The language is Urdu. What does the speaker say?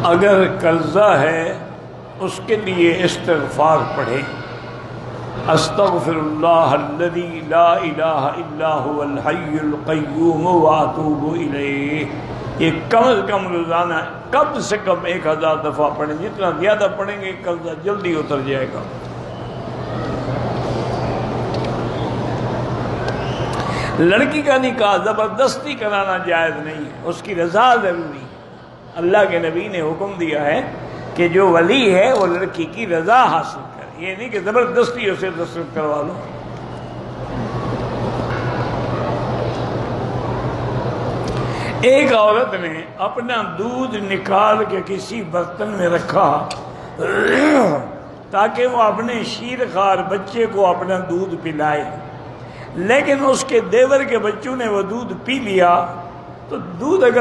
اگر قرضہ ہے اس کے لیے استغفار پڑھے، استغفر اللہ الذی لا الہ الا هو الحی القیوم واتوب الیہ، یہ کم از کم روزانہ کم سے کم 1000 دفعہ پڑھیں۔ جتنا زیادہ پڑھیں گے قرضہ جلدی اتر جائے گا۔ لڑکی کا نکاح زبردستی کرانا جائز نہیں ہے، اس کی رضا ضروری ہے۔ اللہ کے نبی نے حکم دیا ہے کہ جو ولی ہے وہ لڑکی کی رضا حاصل کرے، یہ نہیں کہ زبردستی اسے دستخط کروا لو۔ ایک عورت نے اپنا دودھ نکال کے کسی برتن میں رکھا تاکہ وہ اپنے شیرخوار بچے کو اپنا دودھ پلائے، لیکن اس کے دیور کے بچوں نے وہ دودھ پی لیا، تو دودھ اگر